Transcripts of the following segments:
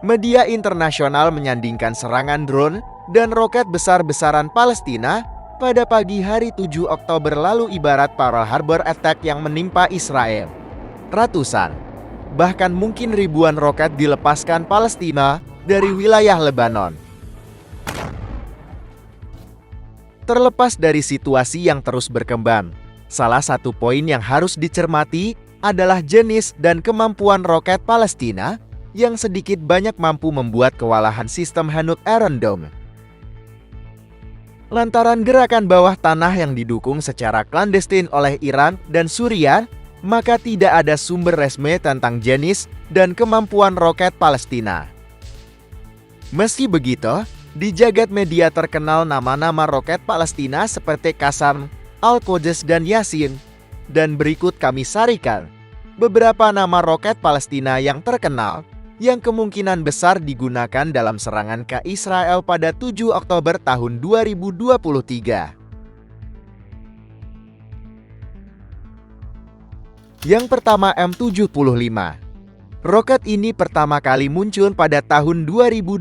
Media internasional menyandingkan serangan drone dan roket besar-besaran Palestina pada pagi hari 7 Oktober lalu ibarat Pearl Harbor attack yang menimpa Israel. Ratusan, bahkan mungkin ribuan roket dilepaskan Palestina dari wilayah Lebanon. Terlepas dari situasi yang terus berkembang, salah satu poin yang harus dicermati adalah jenis dan kemampuan roket Palestina yang sedikit banyak mampu membuat kewalahan sistem Hanuk Iron Dome. Lantaran gerakan bawah tanah yang didukung secara klandestin oleh Iran dan Suriah, maka tidak ada sumber resmi tentang jenis dan kemampuan roket Palestina. Meski begitu, di jagat media terkenal nama-nama roket Palestina seperti Qassam, Al-Quds dan Yasin. Dan berikut kami sarikan beberapa nama roket Palestina yang terkenal yang kemungkinan besar digunakan dalam serangan ke Israel pada 7 Oktober tahun 2023. Yang pertama, M75. Roket ini pertama kali muncul pada tahun 2012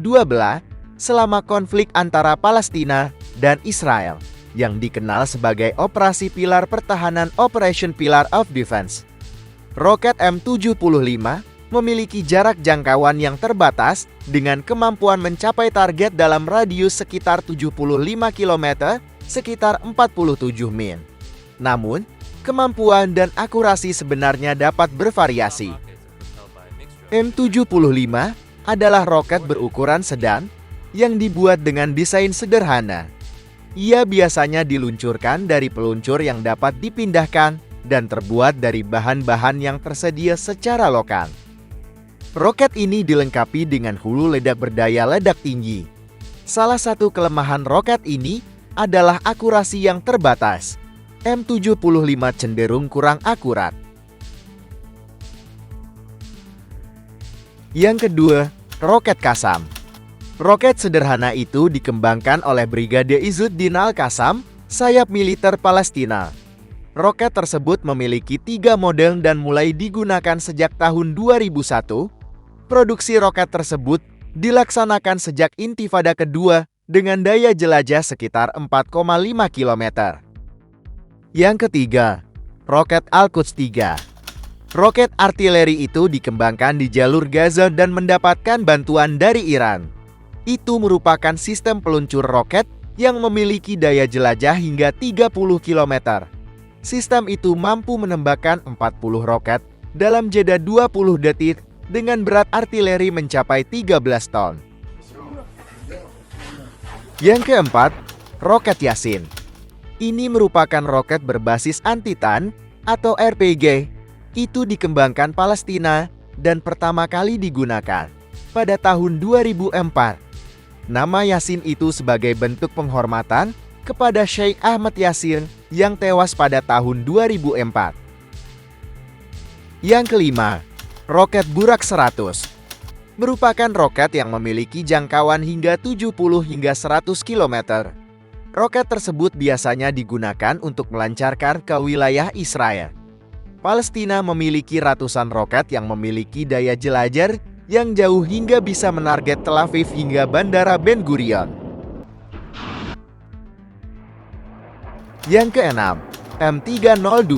selama konflik antara Palestina dan Israel yang dikenal sebagai Operasi Pilar Pertahanan Operation Pillar of Defense. Roket M75 memiliki jarak jangkauan yang terbatas dengan kemampuan mencapai target dalam radius sekitar 75 km, sekitar 47 mil. Namun, kemampuan dan akurasi sebenarnya dapat bervariasi. M75 adalah roket berukuran sedang yang dibuat dengan desain sederhana. Ia biasanya diluncurkan dari peluncur yang dapat dipindahkan dan terbuat dari bahan-bahan yang tersedia secara lokal. Roket ini dilengkapi dengan hulu ledak berdaya ledak tinggi. Salah satu kelemahan roket ini adalah akurasi yang terbatas. M75 cenderung kurang akurat. Yang kedua, roket Qassam. Roket sederhana itu dikembangkan oleh Brigade Izzuddin Al-Qassam, sayap militer Palestina. Roket tersebut memiliki 3 model dan mulai digunakan sejak tahun 2001. Produksi roket tersebut dilaksanakan sejak Intifada kedua dengan daya jelajah sekitar 4,5 km. Yang ketiga, roket Al-Quds III. Roket artileri itu dikembangkan di jalur Gaza dan mendapatkan bantuan dari Iran. Itu merupakan sistem peluncur roket yang memiliki daya jelajah hingga 30 km. Sistem itu mampu menembakkan 40 roket dalam jeda 20 detik dengan berat artileri mencapai 13 ton. Yang keempat, roket Yasin. Ini merupakan roket berbasis anti-tank atau RPG. Itu dikembangkan Palestina dan pertama kali digunakan pada tahun 2004. Nama Yasin itu sebagai bentuk penghormatan kepada Sheikh Ahmad Yasin yang tewas pada tahun 2004. Yang kelima, roket Burak 100. Merupakan roket yang memiliki jangkauan hingga 70 hingga 100 km. Roket tersebut biasanya digunakan untuk melancarkan ke wilayah Israel. Palestina memiliki ratusan roket yang memiliki daya jelajah yang jauh hingga bisa menarget Tel Aviv hingga Bandara Ben Gurion. Yang keenam, M302.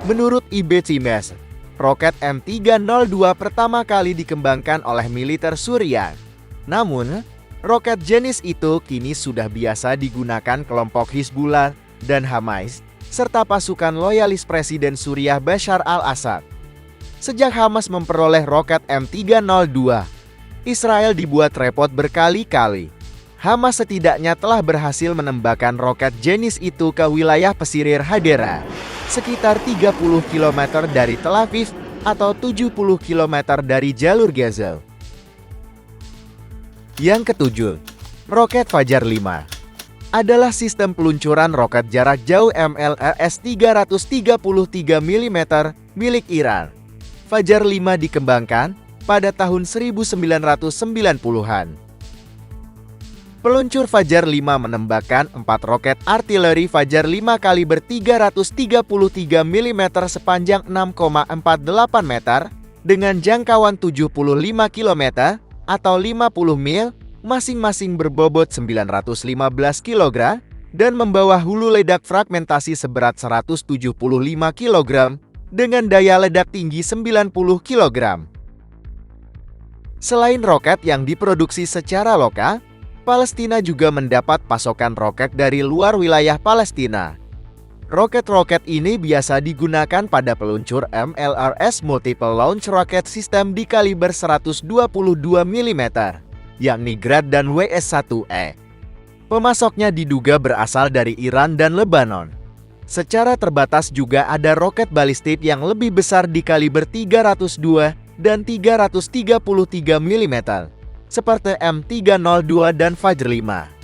Menurut IBCMS, roket M302 pertama kali dikembangkan oleh militer Suriah. Namun, roket jenis itu kini sudah biasa digunakan kelompok Hizbullah dan Hamas, serta pasukan loyalis Presiden Suriah Bashar al-Assad. Sejak Hamas memperoleh roket M302, Israel dibuat repot berkali-kali. Hamas setidaknya telah berhasil menembakkan roket jenis itu ke wilayah pesisir Hadera, sekitar 30 km dari Tel Aviv atau 70 km dari jalur Gaza. Yang ketujuh, roket Fajar 5. Adalah sistem peluncuran roket jarak jauh MLS 333 mm milik Iran. Fajar 5 dikembangkan pada tahun 1990-an. Peluncur Fajar 5 menembakkan 4 roket artileri Fajar 5 kaliber 333 mm sepanjang 6,48 meter dengan jangkauan 75 km atau 50 mil, masing-masing berbobot 915 kg, dan membawa hulu ledak fragmentasi seberat 175 kg, dengan daya ledak tinggi 90 kg. Selain roket yang diproduksi secara lokal, Palestina juga mendapat pasokan roket dari luar wilayah Palestina. Roket-roket ini biasa digunakan pada peluncur MLRS Multiple Launch Rocket System di kaliber 122 mm, yakni Grad dan WS-1E. Pemasoknya diduga berasal dari Iran dan Lebanon. Secara terbatas juga ada roket balistik yang lebih besar di kaliber 302 dan 333 mm, seperti M302 dan Fajr 5.